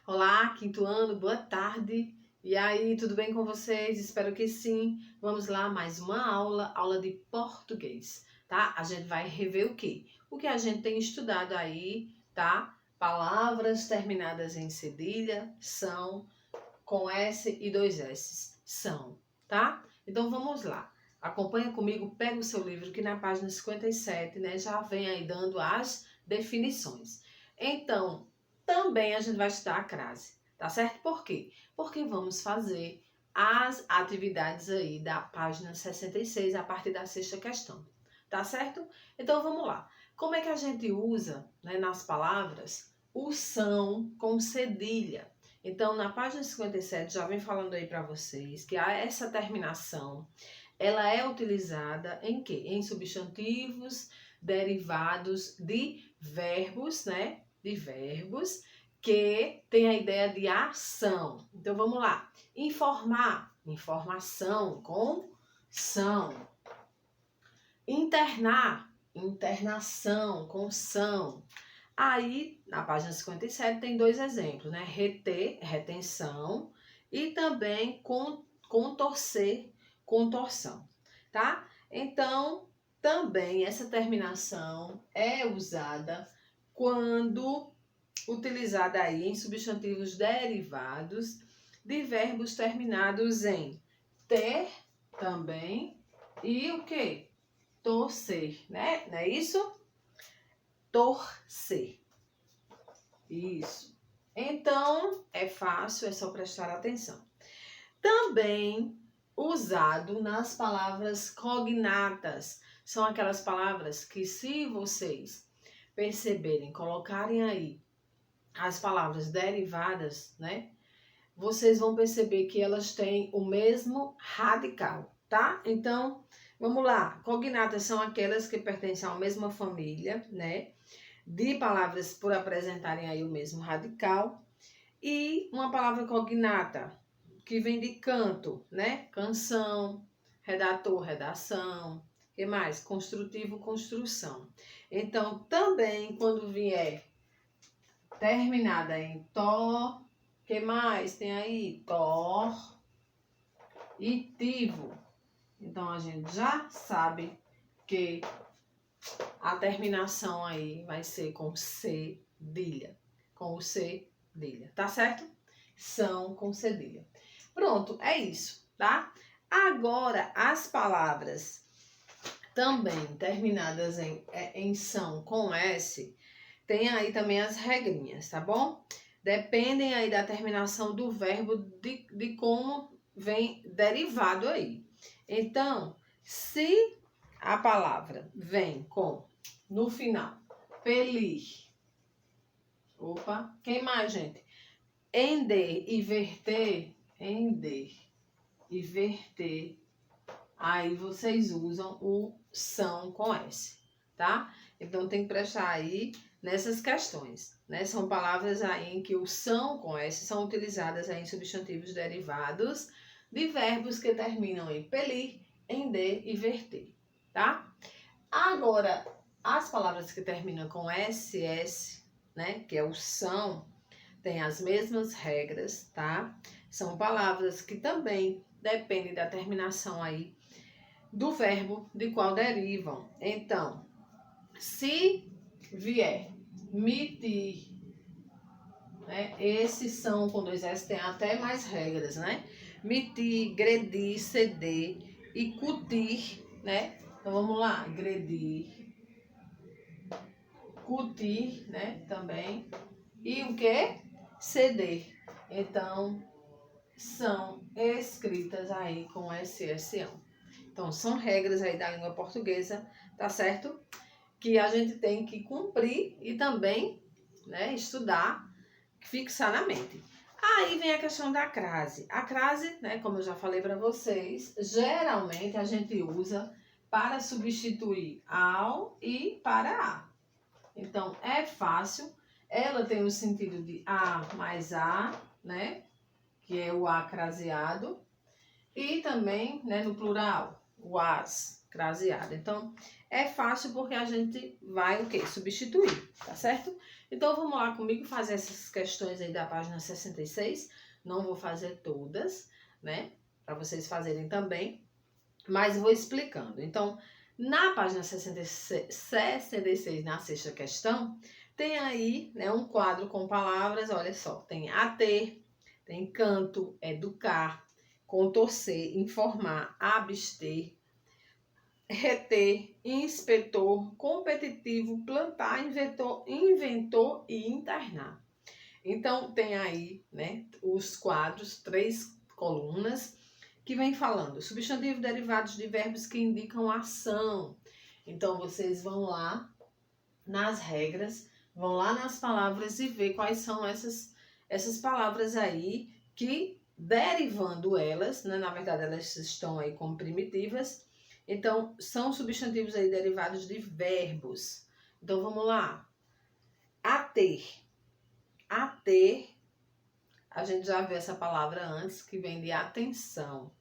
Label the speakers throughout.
Speaker 1: Olá, quinto ano, boa tarde. E aí, tudo bem com vocês? Espero que sim. Vamos lá, mais uma aula de português, tá? A gente vai rever o quê? O que a gente tem estudado aí, tá? Palavras terminadas em cedilha são com S e dois S. São, tá? Então vamos lá. Acompanha comigo, pega o seu livro que na página 57, né, já vem aí dando as definições. Então, também a gente vai estudar a crase, tá certo? Por quê? Porque vamos fazer as atividades aí da página 66 a partir da sexta questão, tá certo? Então vamos lá. Como é que a gente usa, né, nas palavras o são com cedilha? Então, na página 57 já vem falando aí para vocês que essa terminação, ela é utilizada em quê? Em substantivos derivados de verbos, né? De verbos que tem a ideia de ação. Então, vamos lá. Informar, informação com são. Internar, internação com são. Aí, na página 57, tem dois exemplos, né? Reter, retenção, e também contorcer, contorção, tá? Então, também essa terminação é usada quando utilizada aí em substantivos derivados de verbos terminados em ter também e o quê? Torcer, né? Não é isso? Torcer. Isso. Então, é fácil, é só prestar atenção. Também usado nas palavras cognatas. São aquelas palavras que, se vocês perceberem, colocarem aí as palavras derivadas, né? Vocês vão perceber que elas têm o mesmo radical, tá? Então, vamos lá. Cognatas são aquelas que pertencem à mesma família, né? De palavras por apresentarem aí o mesmo radical, e uma palavra cognata, que vem de canto, né? Canção, redator, redação, que mais? Construtivo, construção. Então, também, quando vier terminada em to, que mais tem aí? Tor e tivo. Então, a gente já sabe que a terminação aí vai ser com cedilha. Com o cedilha, tá certo? São com cedilha. Pronto, é isso, tá? Agora, as palavras também terminadas em são com S, tem aí também as regrinhas, tá bom? Dependem aí da terminação do verbo, de como vem derivado aí. Então, se a palavra vem com, no final, pelir. Opa, quem mais, gente? Ender e verter. Ender e verter. Aí vocês usam o são com S, tá? Então tem que prestar aí nessas questões, né? São palavras aí em que o são com S são utilizadas aí em substantivos derivados de verbos que terminam em pelir, ender e verter, tá? Agora, as palavras que terminam com SS, né, que é o são, tem as mesmas regras, tá? São palavras que também dependem da terminação aí do verbo de qual derivam. Então, se vier mitir, né, esses são com dois S, tem até mais regras, né? Mitir, gredir, ceder e cutir, né? Então vamos lá, gredir, cutir, né, também. E o que? Ceder. Então, são escritas aí com SSão. Então, são regras aí da língua portuguesa, tá certo? Que a gente tem que cumprir e também, né, estudar, fixar na mente. Aí vem a questão da crase. A crase, né, como eu já falei para vocês, geralmente a gente usa para substituir ao e para a. Então, é fácil. Ela tem o sentido de a mais a, né? Que é o a craseado. E também, né, no plural. o as, craseado. Então, é fácil porque a gente vai o quê? Substituir, tá certo? Então, vamos lá comigo fazer essas questões aí da página 66. Não vou fazer todas, né? Para vocês fazerem também, mas vou explicando. Então, na página 66, na sexta questão, tem aí, né, um quadro com palavras, olha só, tem ater, tem canto, educar, contorcer, informar, abster, reter, inspetor, competitivo, plantar, inventor e internar. Então, tem aí, né, os quadros, 3 colunas, que vem falando substantivo derivados de verbos que indicam ação. Então, vocês vão lá nas regras, vão lá nas palavras e ver quais são essas palavras aí que, derivando elas, né, na verdade elas estão aí como primitivas, então são substantivos aí derivados de verbos. Então, vamos lá. Ater. Ater, a gente já viu essa palavra antes, que vem de atenção.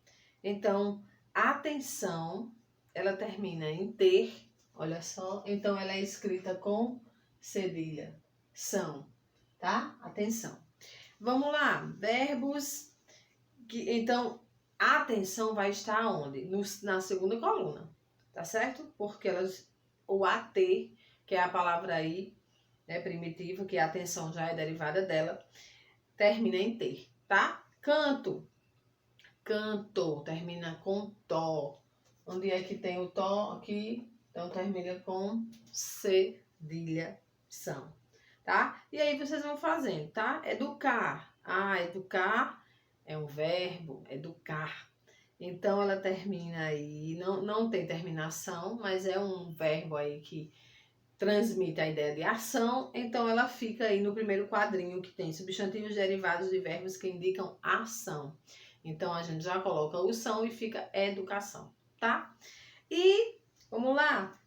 Speaker 1: Então, atenção, ela termina em ter, olha só. Então, ela é escrita com cedilha. São, tá? Atenção. Vamos lá, verbos. Então, a atenção vai estar onde? Na segunda coluna, tá certo? Porque o AT, que é a palavra aí, né, primitiva, que a atenção já é derivada dela, termina em ter, tá? Canto. Canto termina com tó. Onde é que tem o tó aqui? Então termina com cedilha são, tá? E aí vocês vão fazendo, tá? Educar. Educar é um verbo, educar. Então ela termina aí, não tem terminação, mas é um verbo aí que transmite a ideia de ação, então ela fica aí no primeiro quadrinho que tem substantivos derivados de verbos que indicam ação. Então a gente já coloca o são e fica educação, tá? E vamos lá,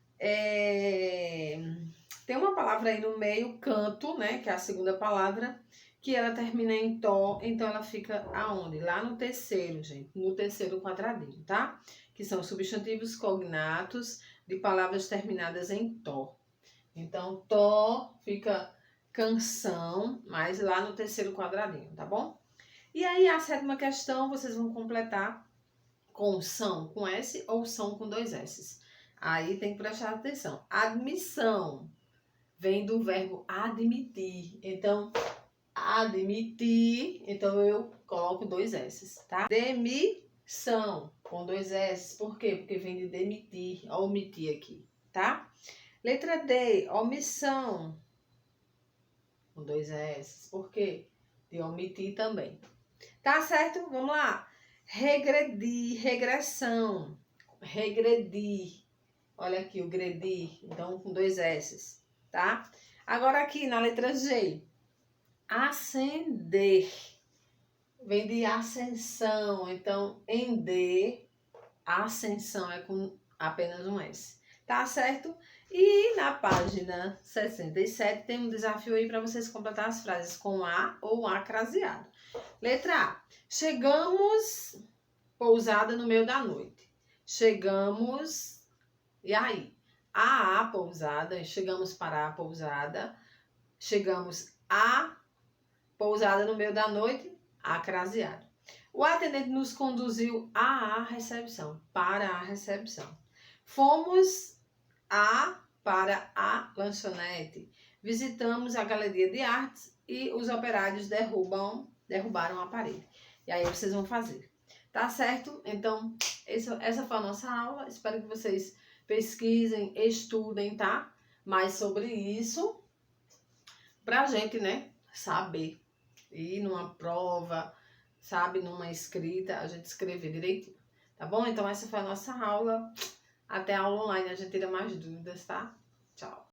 Speaker 1: tem uma palavra aí no meio, canto, né? Que é a segunda palavra, que ela termina em tó, então ela fica aonde? Lá no terceiro, gente, no terceiro quadradinho, tá? Que são substantivos cognatos de palavras terminadas em tó. Então, tó fica canção, mas lá no terceiro quadradinho, tá bom? E aí, a sétima questão, vocês vão completar com são com S ou são com 2 S. Aí tem que prestar atenção. Admissão vem do verbo admitir. Então, admitir, então eu coloco 2 S, tá? Demissão com 2 S. Por quê? Porque vem de demitir, omitir aqui, tá? Letra D, omissão, com 2 S. Por quê? De omitir também. Tá certo? Vamos lá. Regredir, regressão. Regredir. Olha aqui o gredir, então com 2 S, tá? Agora aqui na letra G, ascender. Vem de ascensão, então em D, ascensão é com apenas um S. Tá certo? E na página 67 tem um desafio aí para vocês completar as frases com a ou a craseado. Letra A. Chegamos, pousada no meio da noite. Chegamos, e aí? A pousada, chegamos para a pousada. Chegamos a pousada no meio da noite, a craseado. O atendente nos conduziu à recepção, para a recepção. Fomos para a lanchonete. Visitamos a galeria de artes e os operários derrubaram a parede. E aí vocês vão fazer. Tá certo? Então, essa foi a nossa aula. Espero que vocês pesquisem, estudem, tá? Mais sobre isso, pra gente, né, saber. E numa prova, sabe, numa escrita, a gente escrever direitinho. Tá bom? Então, essa foi a nossa aula. Até a aula online a gente tira mais dúvidas, tá? Tchau.